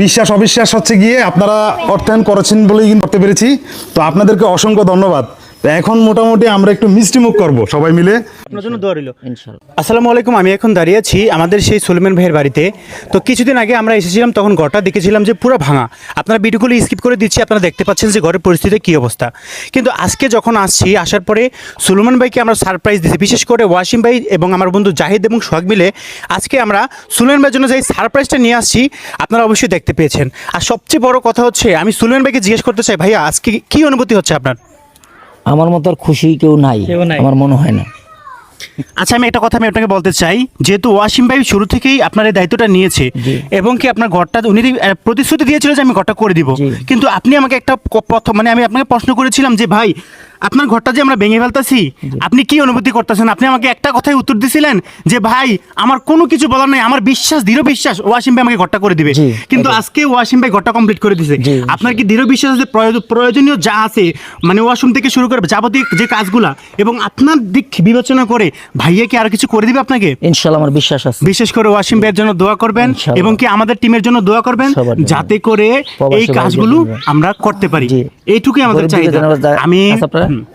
বিশ্বাস অবিশ্বাস হচ্ছে গিয়ে আপনারা অর্থায়ন করেছেন বলেই কিন্তু করতে পেরেছি। তো আপনাদেরকে অসংখ্য ধন্যবাদ। তো এখন মোটামুটি আমরা একটু মিষ্টি মুখ করবো সবাই মিলে। আপনার জন্য দোয়া রইল ইনশাআল্লাহ। আসসালামু আলাইকুম, আমি এখন দাঁড়িয়ে আছি আমাদের সেই সুলেমান ভাইয়ের বাড়িতে। তো কিছুদিন আগে আমরা এসেছিলাম, তখন ঘরটা দেখেছিলাম যে পুরো ভাঙা। আপনারা ভিডিওগুলো স্কিপ করে দিচ্ছি, আপনারা দেখতে পাচ্ছেন যে ঘরের পরিস্থিতি কী অবস্থা। কিন্তু আজকে যখন আসছি, আসার পরে সুলেমান ভাইকে আমরা সারপ্রাইজ দিচ্ছি, বিশেষ করে ওয়াসিম ভাই এবং আমার বন্ধু জাহিদ এবং সোহাগ মিলে আজকে আমরা সুলেমান ভাইয়ের জন্য যে সারপ্রাইজটা নিয়ে আসছি আপনারা অবশ্যই দেখতে পেয়েছেন। আর সবচেয়ে বড় কথা হচ্ছে, আমি সুলেমান ভাইকে জিজ্ঞেস করতে চাই, ভাইয়া আজকে কী অনুভূতি হচ্ছে আপনার? আমার মতো আর খুশি কেউ নাই, আমার মনে হয় না। আচ্ছা, আমি একটা কথা আমি আপনাকে বলতে চাই, যেহেতু ওয়াসিম ভাই শুরু থেকেই আপনার এই দায়িত্বটা নিয়েছে এবং কি আপনার ঘরটা উনি প্রতিশ্রুতি দিয়েছিল যে আমি ঘরটা করে দিব, কিন্তু আপনি আমাকে একটা মানে আমি আপনাকে প্রশ্ন করেছিলাম যে ভাই আপনার ঘরটা যে আমরা ভেঙে ফেলতেছি, আপনি কি অনুভূতি করতেছেন? আপনি আমাকে একটা কথাই উত্তর দিয়েছিলেন যে ভাই আমার কোনো কিছু বলার নাই, আমার বিশ্বাস, দৃঢ় বিশ্বাস ওয়াসিম ভাই আমাকে ঘরটা করে দিবে। কিন্তু আজকে ওয়াসিম ভাই ঘরটা কমপ্লিট করে দিয়েছে। আপনার কি দৃঢ় বিশ্বাস আছে প্রয়োজনীয় যা আছে, মানে ওয়াশরুম থেকে শুরু করে যাবতীয় যে কাজগুলা, এবং আপনার দিক বিবেচনা করে ভাইয়া কি আর কিছু করে দিবে আপনাকে? ইনশাআল্লাহ আমার বিশ্বাস আছে। বিশেষ করে ওয়াসিম ভাইয়ের জন্য দোয়া করবেন এবং কি আমাদের টিমের জন্য দোয়া করবেন, যাতে করে এই কাজগুলো আমরা করতে পারি। এইটুকুই আমাদের চাহিদা। আমি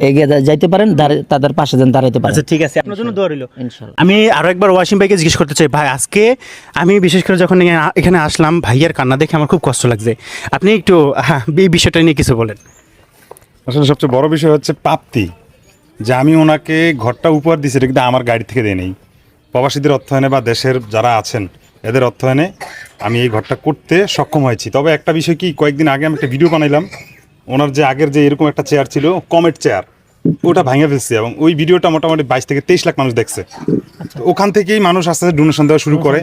এগিয়ে যাইতে পারেন, তাদের পাশে যেন দাঁড়াইতে পারেন। আচ্ছা ঠিক আছে, আপনার জন্য দোয়া রইল ইনশাআল্লাহ। আমি আরো একবার ওয়াসিম ভাইকে জিজ্ঞেস করতে চাই, ভাই আজকে আমি বিশেষ করে যখন এখানে আসলাম, ভাইয়ার কান্না দেখে আমার খুব কষ্ট লাগছে। আপনি একটু এই বিষয়টা নিয়ে কিছু বলেন। আসলে সবচেয়ে বড় বিষয় হচ্ছে প্রাপ্তি, যে আমি ওনাকে ঘরটা উপহার দিয়েছি, এটা কিন্তু আমার গাড়ি থেকে দিয়ে নেই। প্রবাসীদের অর্থায়নে বা দেশের যারা আছেন এদের অর্থায়নে আমি এই ঘরটা করতে সক্ষম হয়েছি। তবে একটা বিষয় কি, কয়েকদিন আগে আমি একটা ভিডিও বানাইলাম, ওনার যে আগের যে এরকম একটা চেয়ার ছিল, কমেট চেয়ার, ওটা ভেঙে ফেলছি এবং ওই ভিডিওটা মোটামুটি 22 থেকে 23 লাখ মানুষ দেখছে। তো ওখান থেকেই মানুষ আস্তে আস্তে ডোনেশন দেওয়া শুরু করে।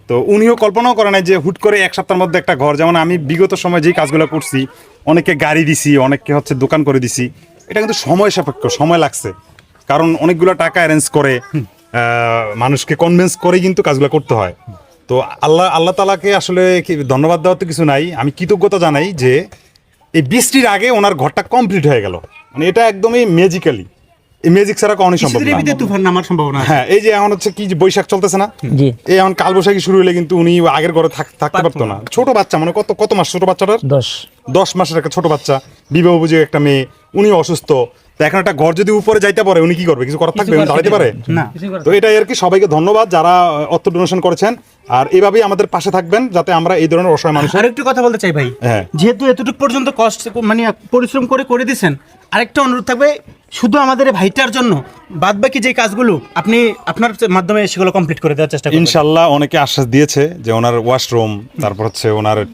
তো উনিও কল্পনাও করে নাই যে হুট করে এক সপ্তাহের মধ্যে একটা ঘর, যেমন আমি বিগত সময় যেই কাজগুলো করছি, অনেককে গাড়ি দিছি, অনেককে হচ্ছে দোকান করে দিছি, এটা কিন্তু সময় সাপেক্ষ, সময় লাগছে। কারণ অনেকগুলো টাকা অ্যারেঞ্জ করে মানুষকে কনভিন্স করে কিন্তু কাজগুলো করতে হয়। তো আল্লাহ তাআলাকে আসলে ধন্যবাদ দেওয়ার তো কিছু নাই, আমি কৃতজ্ঞতা জানাই যে এই বৃষ্টির আগে ওনার ঘরটা কমপ্লিট হয়ে গেল। মানে এটা একদমই ম্যাজিক্যালি, এই ম্যাজিক ছাড়া কখনোই সম্ভব না। তুফান নামার সম্ভাবনা আছে। হ্যাঁ, এই যে এখন হচ্ছে কি যে বৈশাখ চলতেছে না, এই এখন কালবৈশাখী শুরু হলে কিন্তু উনি আগের ঘরে থাকতে পারতো না। ছোট বাচ্চা, মানে কত মাস ছোট বাচ্চাটার? 10 মাসের একটা ছোট বাচ্চা, বিবাহ উপযোগী একটা মেয়ে, উনি অসুস্থ। তো এখন একটা ঘর যদি উপরে যাইতে পারে, উনি কি করবে? কিছু করার থাকবে? উনি দাঁড়াতে পারে না। তো এটাই আর কি। সবাইকে ধন্যবাদ যারা অর্থ ডোনেশন করেছেন, আর এভাবেই আমাদের পাশে থাকবেন যাতে আমরা এই ধরনের অসহায় মানুষ। আরেকটু কথা বলতে চাই ভাই, যেহেতু এতটুকু পর্যন্ত কষ্ট মানে পরিশ্রম করে দিয়েছেন, আরেকটা অনুরোধ থাকবে, শুধু আমাদের ভাইটার জন্য বাদ বাকি যে কাজগুলো আপনি আপনার মাধ্যমে সেগুলো কমপ্লিট করে দেওয়ার চেষ্টা করবেন। ইনশাআল্লাহ। অনেকে আশ্বাস দিয়েছে যে ওনার ওয়াশরুম, তারপর হচ্ছে ওনার